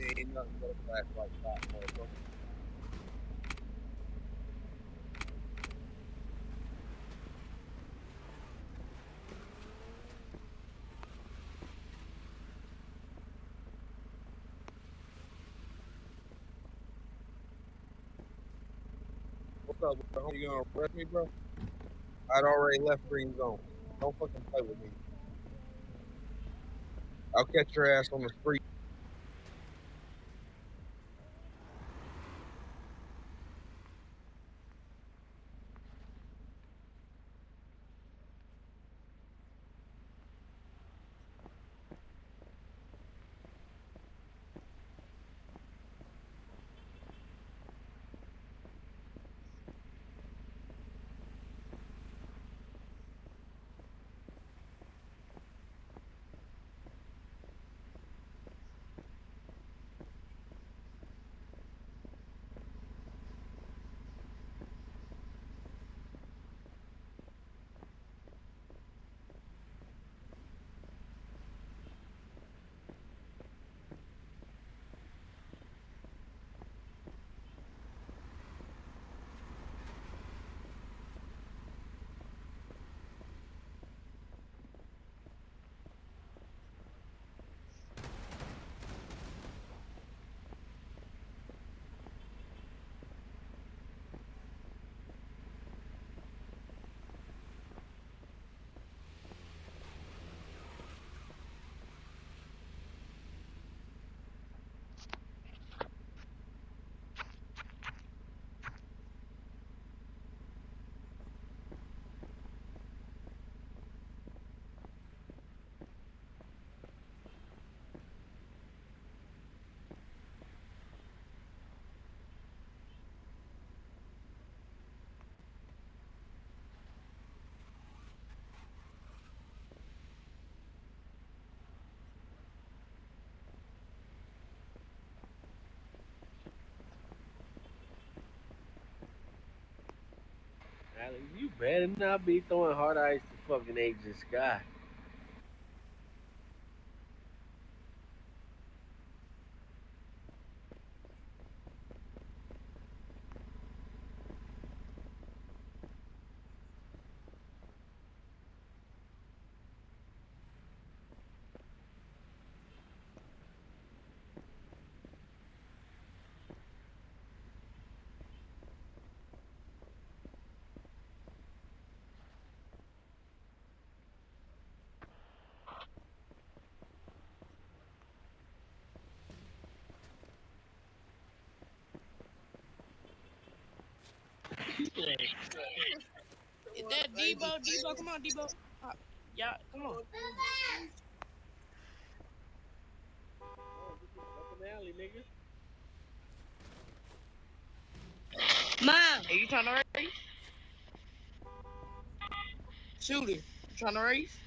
ain't nothing but a flashlight shot, motherfucker. What's up, bro? You gonna arrest me, bro? I'd already left Green Zone. Don't fucking play with me. I'll catch your ass on the street. Alex, you better not be throwing hard ice to fucking Agent Sky. Is that Debo? Debo, come on, Debo. Yeah, come on. Oh, this is fucking alley, nigga. Mom, are you trying to race? Shooter, you trying to race?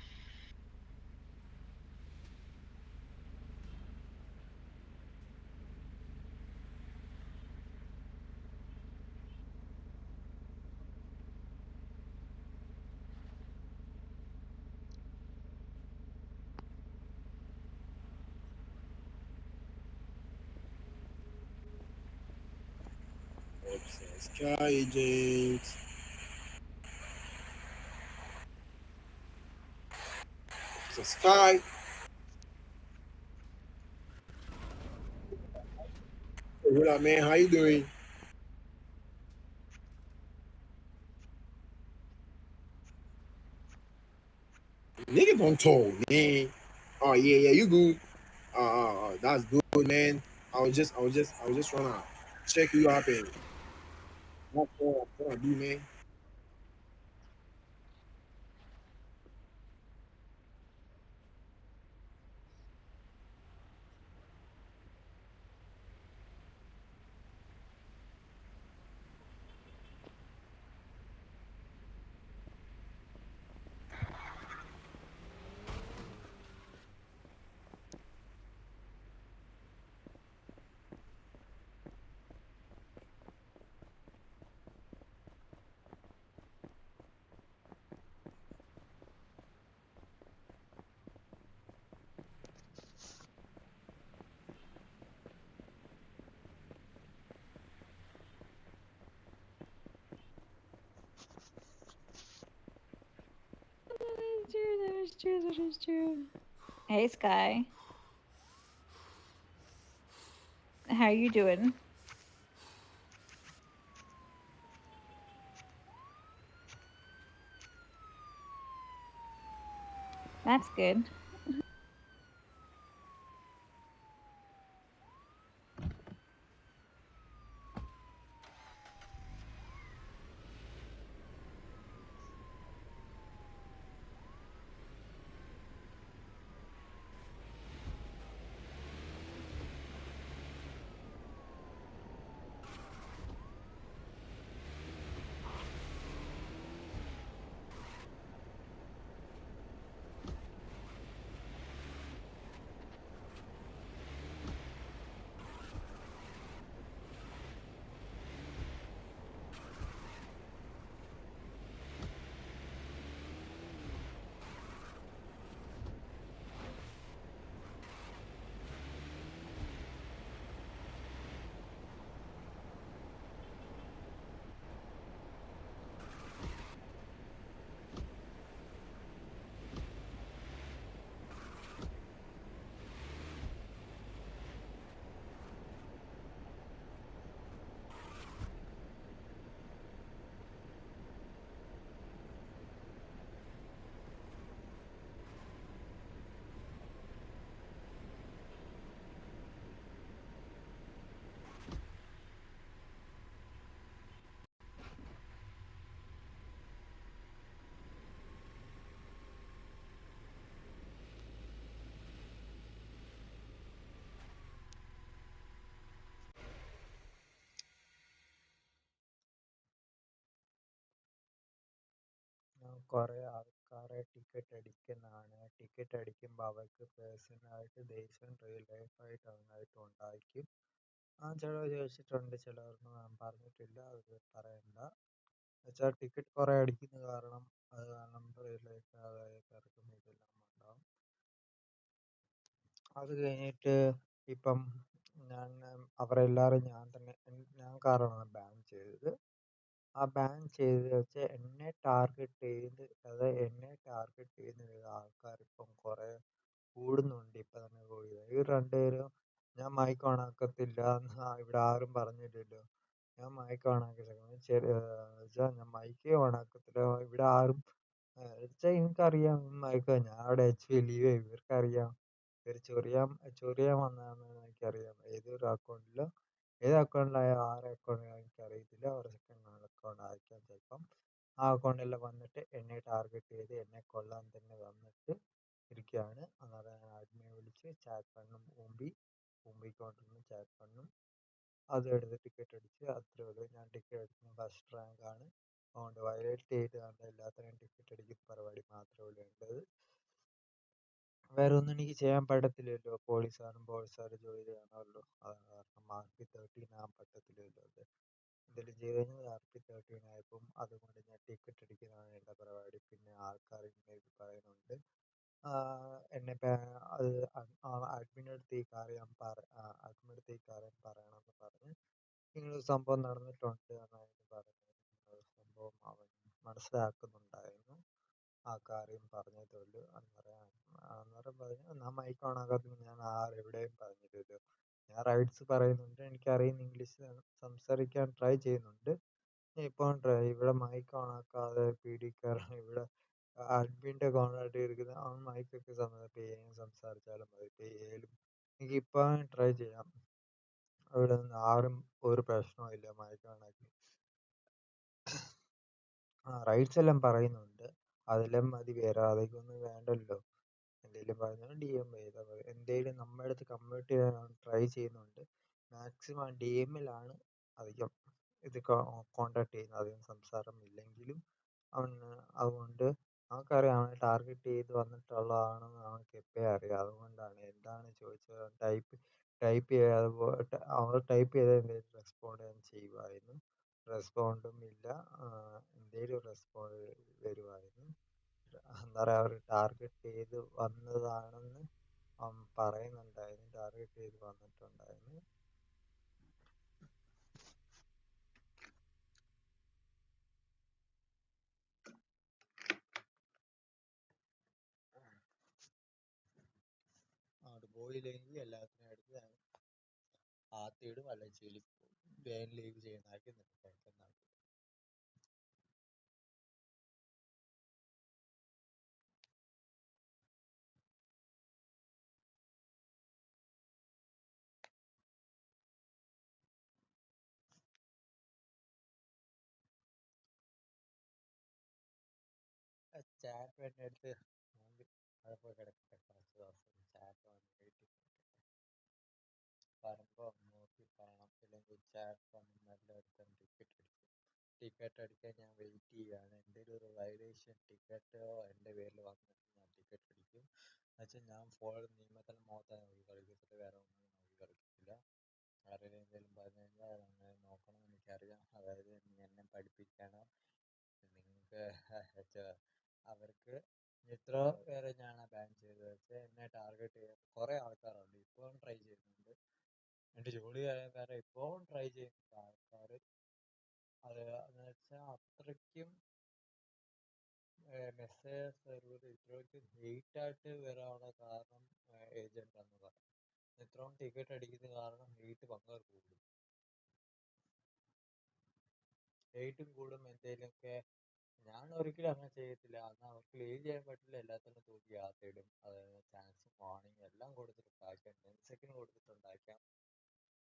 Sky agent. Officer Sky. Hey, what up, man? How you doing? Nigga don't talk, man. Oh yeah, you good. That's good, man. I was just trying to check you up and that's all I'm trying to do, man. true. That is true. Hey, Sky. How you doing? That's good. കുറെ ആൾക്കാരെ ticket അടിക്കുന്നതാണ്. Ticket അടിക്കുമ്പോൾ അവർക്ക് പേഴ്സണലായിട്ട് ദേഷ്യം real ലൈഫായിട്ട് അതിനായിട്ട് ഉണ്ടായിരിക്കും. ചിലർ ചോദിച്ചിട്ടുണ്ട്, ചിലർക്ക് ഞാൻ പറഞ്ഞിട്ടില്ല, അത് പറയണ്ട. എന്നുവെച്ചാൽ ടിക്കറ്റ് കുറെ അടിക്കുന്ന കാരണം അത് കാരണം റിയൽ ലൈഫ് ആൾക്കാർക്കും ഇതെല്ലാം ഉണ്ടാവും. അത് കഴിഞ്ഞിട്ട് ഇപ്പം ഞാൻ അവരെല്ലാവരും ഞാൻ കാരണമാണ് ബാൻ ചെയ്തത്. ആ ബാൻ ചെയ്ത് വെച്ച് എന്നെ ടാർഗറ്റ് ചെയ്യുന്ന ആൾക്കാർ ഇപ്പം കുറെ കൂടുന്നുണ്ട്. ഇപ്പം തന്നെ കൂടി ഈ രണ്ടുപേരും ഞാൻ മൈക്ക് ഓണാക്കത്തില്ല എന്ന് ഇവിടെ ആരും പറഞ്ഞില്ലല്ലോ. ഞാൻ മൈക്ക് ഓണാക്കില്ല, ഞാൻ മൈക്കേ ഓണാക്കത്തില്ല. ഇവിടെ ആരും വെച്ചാൽ എനിക്കറിയാം മൈക്ക് ഞാൻ അവിടെ HP ലീവ് ഇവർക്കറിയാം. ഇവർ ചൊറിയാൻ വന്നതാണെന്ന് എനിക്കറിയാം. ഏത് അക്കൗണ്ടിലായാലും ആരുടെ അക്കൗണ്ടിലായാലും എനിക്കറിയത്തില്ല. അവരുടെ സെക്കൻഡ് അക്കൗണ്ട് ആയിരിക്കാം ചിലപ്പം. ആ അക്കൗണ്ടിലെല്ലാം വന്നിട്ട് എന്നെ ടാർഗറ്റ് ചെയ്ത് എന്നെ കൊല്ലാൻ തന്നെ വന്നിട്ട് ഇരിക്കുകയാണ്. അന്നേരം ഞാൻ അഡ്മിനെ വിളിച്ച് ചാറ്റ് പണ്ണും, ഊമ്പിക്കൊണ്ടിരുന്ന് ചാറ്റ് പണ്ണും. അതെടുത്ത് ടിക്കറ്റ് അടിച്ച് അത്രേ ഉള്ളൂ. ഞാൻ ടിക്കറ്റ് അടിക്കുന്ന ഫസ്റ്റ് റാങ്ക് ആണ്. അതുകൊണ്ട് വയലേറ്റ് ചെയ്ത് കണ്ട് എല്ലാത്തിനും ടിക്കറ്റ് അടിക്കുന്ന പരിപാടി മാത്രമേ ഉള്ളൂ വേണ്ടത്. വേറെ ഒന്നും എനിക്ക് ചെയ്യാൻ പറ്റത്തില്ലല്ലോ. പോലീസുകാരും ജോലി ചെയ്യണമല്ലോ. അത് കാരണം RP13 ആകാൻ പറ്റത്തില്ലല്ലോ. എന്തെങ്കിലും ചെയ്ത് കഴിഞ്ഞാൽ RP13 ആയപ്പം അതുകൊണ്ട് ഞാൻ ടിക്കറ്റ് അടിക്കുന്നതാണ് എൻ്റെ പരിപാടി. പിന്നെ ആൾക്കാർ ഇങ്ങനെ പറയുന്നുണ്ട് എന്നെ അത് അഡ്മിനടുത്ത് ഈ കാര്യം പറയണമെന്ന് പറഞ്ഞ് ഇങ്ങനൊരു സംഭവം നടന്നിട്ടുണ്ട് എന്നാണ് പറഞ്ഞത്. സംഭവം അവൻ മനസ്സിലാക്കുന്നുണ്ടായിരുന്നു. ആ കാര്യം പറഞ്ഞതേ ഉള്ളൂ. അന്നേരം പറഞ്ഞു ഞാൻ മൈക്ക് ഓണാക്കാത്ത ഞാൻ എവിടെയും പറഞ്ഞില്ലല്ലോ. ഞാൻ റൈറ്റ്സ് പറയുന്നുണ്ട്, എനിക്കറിയുന്ന ഇംഗ്ലീഷ് സംസാരിക്കാൻ ട്രൈ ചെയ്യുന്നുണ്ട്. ഇപ്പം ഇവിടെ മൈക്ക് ഓണാക്കാതെ പീഡിക്കാരൻ ഇവിടെ അഡ്മിൻ്റെ കോൺടാക്ട് ചെയ്തിരിക്കുന്നത്. അവൻ മൈക്കൊക്കെ സംസാരിച്ചാലും മതി. എനിക്ക് ഇപ്പം ട്രൈ ചെയ്യാം. അവിടെ നിന്ന് ആരും ഒരു പ്രശ്നവും ഇല്ല മൈക്ക് ഓണാക്കി. റൈറ്റ്സ് എല്ലാം പറയുന്നുണ്ട്, അതെല്ലാം മതി. വേറെ അതൊന്നും വേണ്ടല്ലോ. എന്തെങ്കിലും പറഞ്ഞാൽ DM ചെയ്താൽ മതി. എന്തെങ്കിലും നമ്മുടെ അടുത്ത് കമ്മ്യൂട്ട് ചെയ്യാൻ ട്രൈ ചെയ്യുന്നുണ്ട്. മാക്സിമം DM-ലാണ് അധികം ഇത് കോണ്ടാക്ട് ചെയ്യുന്നത്. അധികം സംസാരം ഇല്ലെങ്കിലും അതുകൊണ്ട് നമുക്കറിയാം അവനെ ടാർഗറ്റ് ചെയ്ത് വന്നിട്ടുള്ളതാണെന്ന് നമുക്ക് എപ്പോഴേ അറിയാം. അതുകൊണ്ടാണ് എന്താണ് ചോദിച്ചത് ടൈപ്പ് ചെയ്ത എന്തെങ്കിലും റെസ്പോണ്ട് ഞാൻ ചെയ്യുമായിരുന്നു. റെസ്പോണ്ടും ഇല്ല. എന്തേലും റെസ്പോണ്ട് വരുമായിരുന്നു. എന്താ പറയുക, അവർ ടാർഗറ്റ് ചെയ്ത് വന്നതാണെന്ന് അവൻ പറയുന്നുണ്ടായിരുന്നു. ടാർഗറ്റ് ചെയ്ത് വന്നിട്ടുണ്ടായിരുന്നു. പോയില്ലെങ്കിൽ എല്ലാത്തിനും എടുത്ത് ഞാൻ ആത്തിയിടും, അല്ലെങ്കിൽ ജയിലിൽ പോകും. വേഗം ലീവ് ചെയ്യുന്നതായിരിക്കും നിനക്ക്. ചാറ്റ് എന്നെ അടുത്ത് അവിടെ പോയി കിടക്കട്ടെ കുറച്ച് ദിവസം. ചാറ്റ് വന്ന് വീട്ടിൽ വരുമ്പോ നോക്കി കാണാം. ഇല്ലെങ്കിൽ ചാറ്റ് വന്ന് നല്ല എടുത്ത് ടിക്കറ്റ് അടിക്കാൻ ഞാൻ വെയിറ്റ് ചെയ്യാണ്. എൻ്റെ ഒരു റൈലേഷൻ ടിക്കറ്റോ എൻ്റെ പേരിൽ വന്നിട്ട് ഞാൻ ടിക്കറ്റ് അടിക്കും. എന്നുവെച്ചാൽ ഞാൻ നിയമത്തിന് മുഖത്താണ് നോക്കി കളിക്കത്തില്ല, വേറെ ഒന്നും നോക്കി കളിക്കത്തില്ല. ആരെങ്കിലും എന്തെങ്കിലും പറഞ്ഞു കഴിഞ്ഞാൽ അങ്ങനെ നോക്കണം എനിക്കറിയാം. അതായത് നീ എന്നെ പഠിപ്പിക്കണം, നിങ്ങൾക്ക് അവർക്ക് ഇത്ര പേരെ ഞാൻ ബാൻ ചെയ്ത് വെച്ച് എന്നെ ടാർഗറ്റ് ചെയ്യാൻ കുറെ ആൾക്കാരുണ്ട്. ഇപ്പോഴും ട്രൈ ചെയ്യുന്നുണ്ട്. എന്റെ ജോലി കാരണം ഇപ്പോഴും ട്രൈ ചെയ്യുന്നുണ്ട് ആൾക്കാർ. അത് എന്ന് വെച്ചാൽ അത്രയ്ക്കും മെസ്സേജ് സെർവർ ഇത്രയ്ക്കും ഹെയ്റ്റ് ആയിട്ട് വരാനുള്ള കാരണം ഏജന്റ് എന്ന് പറയും. ഇത്രയും ടിക്കറ്റ് അടിക്കുന്ന കാരണം ഹെയ്റ്റ് ഭയങ്കര കൂടും. ഹെയ്റ്റും കൂടും. എന്തെങ്കിലുമൊക്കെ ഞാൻ ഒരിക്കലും അങ്ങനെ ചെയ്യത്തില്ല. അന്ന് അവർക്ക് ലീവ് ചെയ്യാൻ പറ്റില്ല, എല്ലാത്തിനും തൂക്കി ആത്തിടും. അതായത് ചാൻസ് വാർണിംഗ് എല്ലാം കൊടുത്തിട്ടുണ്ടാക്കാം, 10 സെക്കൻഡ് കൊടുത്തിട്ടുണ്ടാക്കാം,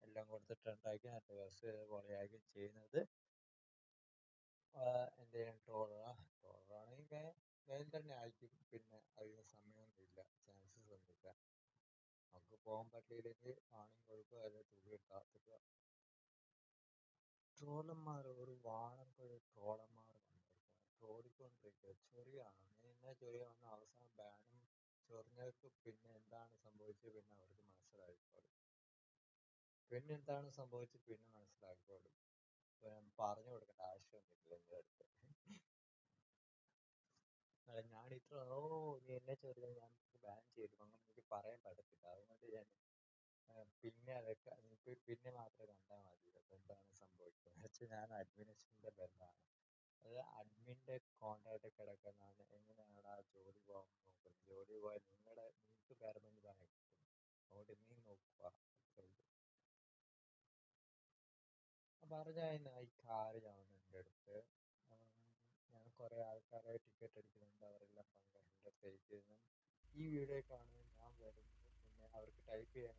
എല്ലാം കൊടുത്തിട്ടുണ്ടാക്കി ആ ദിവസം പോലെയായിരിക്കും ചെയ്യുന്നത്. എന്തെങ്കിലും ട്രോളാണെങ്കിൽ വേഗം തന്നെ ആയിരിക്കും. പിന്നെ അതിന് സമയമൊന്നുമില്ല, ചാൻസസ് ഒന്നുമില്ല. നമുക്ക് പോകാൻ പറ്റിയില്ലെങ്കിൽ വാണിംഗ് കൊടുക്കുക, അല്ലെങ്കിൽ തുക കാത്തിക്കുക. ട്രോളന്മാർ ഒരു വാണക്കൊരു ട്രോളന്മാർ ട്രോളിക്കൊണ്ടിരിക്കുക. ചൊറിയാണ് എന്നെ ചൊറിയ വന്ന അവസാനം ബാനും ചൊറിഞ്ഞവർക്ക് പിന്നെ എന്താണ് സംഭവിച്ചത് പിന്നെ അവർക്ക് മനസ്സിലായിക്കോളും. പിന്നെ എന്താണ് സംഭവിച്ചത് പിന്നെ മനസ്സിലാക്കിക്കോളും. പറഞ്ഞു കൊടുക്കേണ്ട ആവശ്യമൊന്നുമില്ല എൻ്റെ അടുത്ത്. ഞാൻ ഇത്ര നീ എന്നെ ചൊറിയാൻ ഞാൻ ബാൻ ചെയ്തു അങ്ങനെ എനിക്ക് പറയാൻ പറ്റത്തില്ല. അതുകൊണ്ട് ഞാൻ പിന്നെ അതൊക്കെ പിന്നെ മാത്രമേ കണ്ടാൽ മതി എന്താണ് സംഭവിക്കുന്നത് വെച്ചാൽ ഞാൻ അഡ്മിനിസ്ട്രേറ്ററിന്റെ ബന്ധമാണ്. അത് അഡ്മിന്റെ കോൺട്രാക്ട് കിടക്കുന്നതാണ്. എങ്ങനെയാണ് ആ ജോലി പോകാൻ നോക്കുന്നത്? ജോലി പോയാൽ നിങ്ങൾക്ക് പെർമനന്റ് പണി കിട്ടും. അതുകൊണ്ട് നീ നോക്കുക. പറഞ്ഞ ഈ കാര്യമാണ് എൻ്റെ അടുത്ത്. ഞാൻ കുറെ ആൾക്കാരെ ടിക്കറ്റ് അടിക്കുന്നുണ്ട്, അവരെല്ലാം പങ്കെടുത്ത് ഫേക്ക് ചെയ്യുന്നു. ഈ വീഡിയോ കാണുന്നത് ഞാൻ വരുന്നു, പിന്നെ അവർക്ക് ടൈപ്പ് ചെയ്യാൻ